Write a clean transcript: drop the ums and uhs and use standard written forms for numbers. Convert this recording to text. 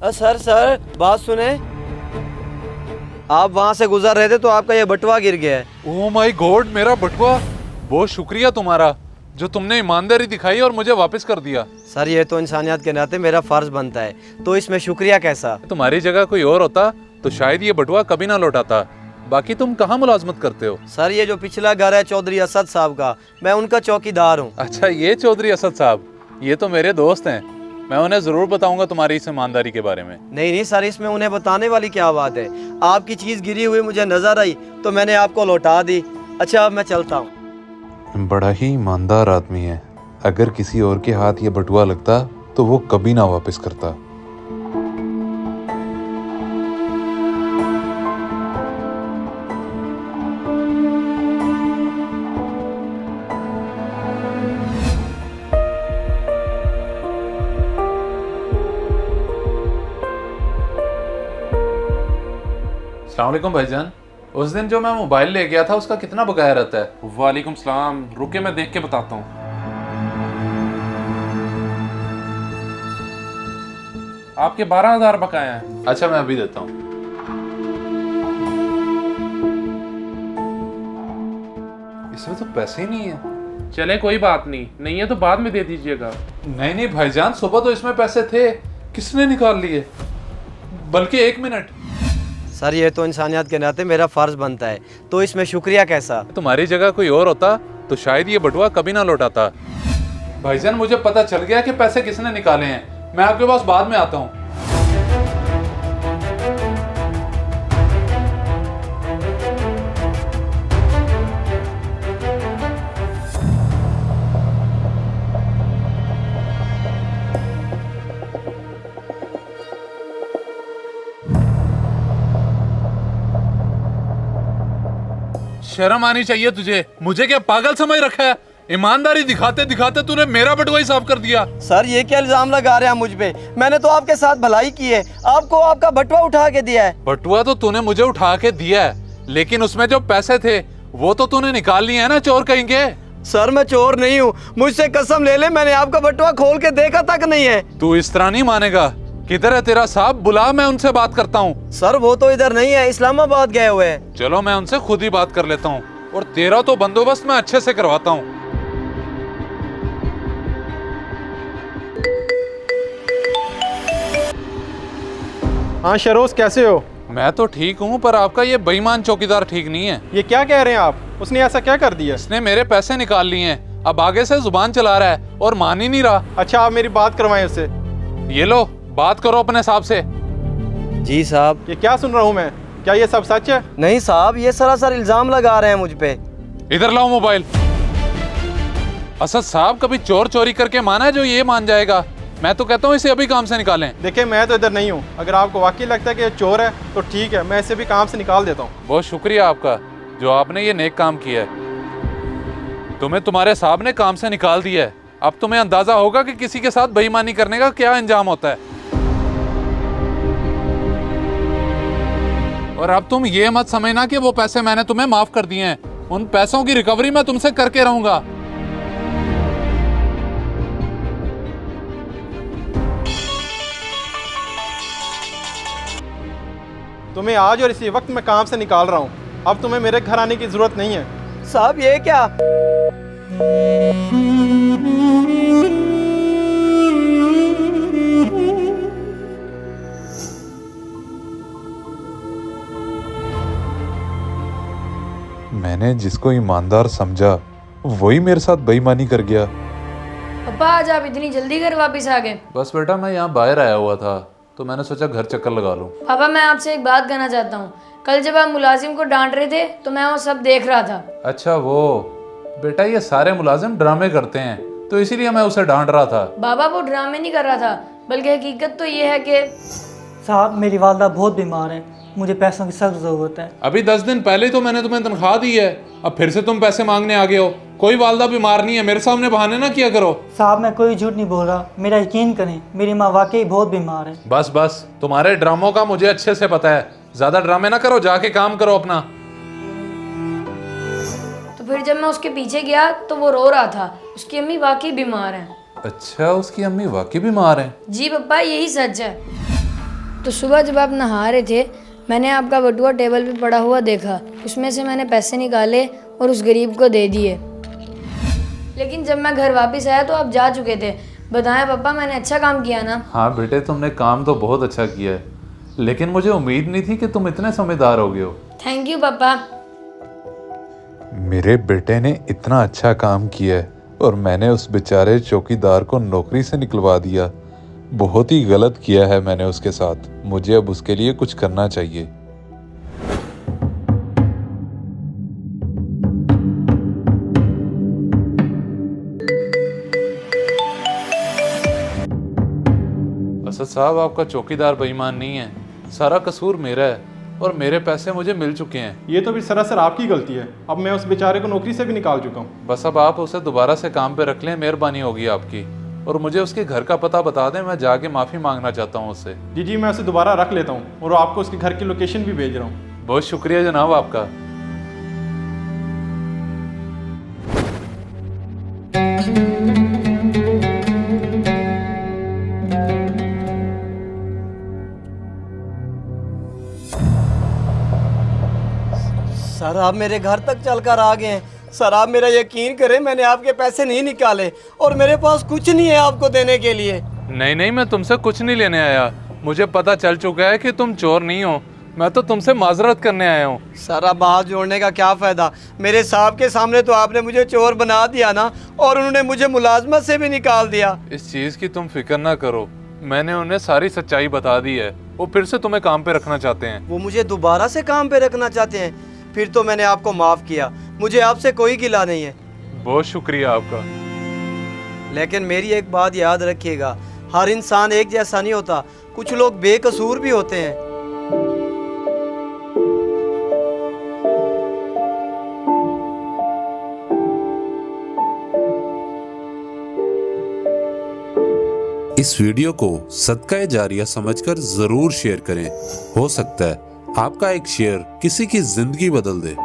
Sir sir बात सुने। आप वहाँ से गुजर रहे थे तो आपका ये बटुआ गिर गया है। ओह माय गॉड, मेरा बटुआ! बहुत शुक्रिया तुम्हारा जो तुमने ईमानदारी दिखाई और मुझे वापस कर दिया। सर ये तो इंसानियत के नाते मेरा फर्ज बनता है, तो इसमें शुक्रिया कैसा। तुम्हारी जगह कोई और होता तो शायद ये बटुआ कभी ना लौटाता। बाकी तुम कहाँ मुलाजमत करते हो? सर ये जो पिछला घर है चौधरी असद साहब का, मैं उनका चौकीदार हूँ। अच्छा, ये चौधरी असद साहब, ये तो मेरे दोस्त हैं। मैं उन्हें जरूर बताऊंगा तुम्हारी इस ईमानदारी के बारे में। नहीं नहीं सर, इसमें उन्हें बताने वाली क्या बात है। आपकी चीज़ गिरी हुई मुझे नजर आई तो मैंने आपको लौटा दी। अच्छा अब मैं चलता हूँ। बड़ा ही ईमानदार आदमी है। अगर किसी और के हाथ ये बटुआ लगता तो वो कभी ना वापस करता। अस्सलाम वालेकुम भाईजान। उस दिन जो मैं मोबाइल ले गया था उसका कितना बकाया रहता है? वालेकुम सलाम, रुके मैं देख के बताता हूँ। आपके 12,000 बकाया हैं। अच्छा, मैं अभी देता हूँ। इसमें तो पैसे ही नहीं है। चले कोई बात नहीं है तो बाद में दे दीजिएगा। नहीं नहीं भाईजान, सुबह तो इसमें पैसे थे, किसने निकाल लिए? बल्कि 1 मिनट। सर ये तो इंसानियत के नाते मेरा फर्ज बनता है, तो इसमें शुक्रिया कैसा। तुम्हारी जगह कोई और होता तो शायद ये बटुआ कभी ना लौटाता। भाईजान मुझे पता चल गया कि पैसे किसने निकाले हैं। मैं आपके पास बाद में आता हूँ। शर्म आनी चाहिए तुझे। मुझे क्या पागल समझ रखा है? ईमानदारी दिखाते दिखाते तूने मेरा बटुआ ही साफ कर दिया। सर ये क्या इल्जाम लगा रहे हैं मुझ पे? मैंने तो आपके साथ भलाई की है, आपको आपका बटुआ उठा के दिया है। बटुआ तो तूने मुझे उठा के दिया है, लेकिन उसमें जो पैसे थे वो तो तूने निकाल लिए है ना, चोर कहेंगे। सर मैं चोर नहीं हूँ, मुझसे कसम ले ले, मैंने आपका बटुआ खोल के देखा तक नहीं है। तू इस तरह नहीं मानेगा। किधर है तेरा साहब? बुला, मैं उनसे बात करता हूँ। सर वो तो इधर नहीं है, इस्लामाबाद गए हुए हैं। चलो मैं उनसे खुद ही बात कर लेता हूँ, और तेरा तो बंदोबस्त मैं अच्छे से करवाता हूँ। हाँ शरोज, कैसे हो? मैं तो ठीक हूँ, पर आपका ये बेईमान चौकीदार ठीक नहीं है। ये क्या कह रहे हैं आप? उसने ऐसा क्या कर दिया? इसने मेरे पैसे निकाल लिए हैं, अब आगे से जुबान चला रहा है और मान ही नहीं रहा। अच्छा आप मेरी बात करवाएं उससे। ये लो, बात करो अपने साहब से। जी साहब। ये क्या सुन रहा हूँ मैं? क्या ये सब सच है? नहीं साहब, ये सरासर इल्जाम लगा रहे हैं मुझ पे। इधर लाओ मोबाइल। असद साहब, कभी चोर चोरी करके माना है जो ये मान जाएगा? मैं तो कहता हूँ इसे अभी काम से निकालें। देखिए मैं तो इधर नहीं हूँ, अगर आपको वाकई लगता है कि ये चोर है तो ठीक है, मैं इसे भी काम से निकाल देता हूँ। बहुत शुक्रिया आपका जो आपने ये नेक काम किया है। तुम्हें तुम्हारे साहब ने काम से निकाल दिया है। अब तुम्हें अंदाजा होगा कि किसी के साथ बेईमानी करने का क्या अंजाम होता है। और अब तुम ये मत समझना कि वो पैसे मैंने तुम्हें माफ कर दिए हैं। उन पैसों की रिकवरी मैं तुमसे करके रहूंगा। तुम्हें आज और इसी वक्त मैं काम से निकाल रहा हूँ। अब तुम्हें मेरे घर आने की जरूरत नहीं है। साहब ये क्या? मैंने जिसको ईमानदार समझा वही मेरे साथ बेईमानी कर गया। पापा आज आप इतनी जल्दी घर वापस आ गए? बस बेटा, मैं यहाँ बाहर आया हुआ था तो मैंने सोचा घर चक्कर लगा लूं। पापा मैं आपसे एक बात कहना चाहता हूँ। कल जब आप मुलाजिम को डांट रहे थे तो मैं वो सब देख रहा था। अच्छा वो बेटा, ये सारे मुलाजिम ड्रामे करते हैं तो इसीलिए मैं उसे डांट रहा था। बाबा वो ड्रामे नहीं कर रहा था, बल्कि हकीकत तो ये है कि साहब मेरी वालदा बहुत बीमार है, मुझे पैसों की सख्त ज़रूरत है। अभी 10 दिन पहले तो मैंने तुम्हें तनख्वाह दी है, अब फिर से तुम पैसे मांगने आ गए हो। कोई वालदा बीमार नहीं है, मेरे सामने बहाने ना किया करो। साहब मैं कोई झूठ नहीं बोल रहा, मेरा यकीन करें, मेरी माँ वाकई बहुत बीमार है। बस बस, तुम्हारे ड्रामों का मुझे अच्छे से पता है। ज्यादा ड्रामे ना करो, जाके काम करो अपना। तो फिर जब मैं उसके पीछे गया तो वो रो रहा था। उसकी अम्मी वाकई बीमार है। अच्छा, उसकी अम्मी वाकई बीमार है? जी पापा यही सच है। तो सुबह जब आप नहा रहे थे मैंने आपका बटुआ टेबल पे पड़ा हुआ देखा, उसमें से मैंने पैसे निकाले और उस गरीब को दे दिए। लेकिन जब मैं घर वापस आया तो आप जा चुके थे। बताएं पापा, मैंने अच्छा काम किया ना? हाँ बेटे, तुमने काम तो बहुत अच्छा किया है, लेकिन मुझे उम्मीद नहीं थी कि तुम इतने समझदार हो गए हो। थैंक यू पापा। मेरे बेटे ने इतना अच्छा काम किया है और मैंने उस बेचारे चौकीदार को नौकरी से निकलवा दिया। बहुत ही गलत किया है मैंने उसके साथ। मुझे अब उसके लिए कुछ करना चाहिए। असद साहब, आपका चौकीदार बेईमान नहीं है, सारा कसूर मेरा है और मेरे पैसे मुझे मिल चुके हैं। ये तो भी सरासर आपकी गलती है। अब मैं उस बेचारे को नौकरी से भी निकाल चुका हूँ। बस अब आप उसे दोबारा से काम पे रख लें, मेहरबानी होगी आपकी। और मुझे उसके घर का पता बता दें, मैं जाके माफ़ी मांगना चाहता हूँ उससे। जी, मैं उसे दोबारा रख लेता हूँ और आपको उसके घर की लोकेशन भी भेज रहा हूँ। बहुत शुक्रिया जनाब आपका। सर आप मेरे घर तक चलकर आ गए हैं। सर आप मेरा यकीन करें, मैंने आपके पैसे नहीं निकाले और मेरे पास कुछ नहीं है आपको देने के लिए। नहीं नहीं, मैं तुमसे कुछ नहीं लेने आया। मुझे पता चल चुका है कि तुम चोर नहीं हो। मैं तो तुमसे माजरत करने आया हूँ। सर अब हाथ जोड़ने का क्या फ़ायदा? मेरे साहब के सामने तो आपने मुझे चोर बना दिया ना, और उन्होंने मुझे मुलाजमत से भी निकाल दिया। इस चीज़ की तुम फिक्र ना करो, मैंने उन्हें सारी सच्चाई बता दी है। वो फिर से तुम्हें काम पे रखना चाहते हैं। वो मुझे दोबारा से काम पे रखना चाहते हैं? फिर तो मैंने आपको माफ़ किया, मुझे आपसे कोई गिला नहीं है। बहुत शुक्रिया आपका। लेकिन मेरी एक बात याद रखिएगा, हर इंसान एक जैसा नहीं होता, कुछ लोग बेकसूर भी होते हैं। इस वीडियो को सदका जारिया समझकर जरूर शेयर करें। हो सकता है आपका एक शेयर किसी की जिंदगी बदल दे।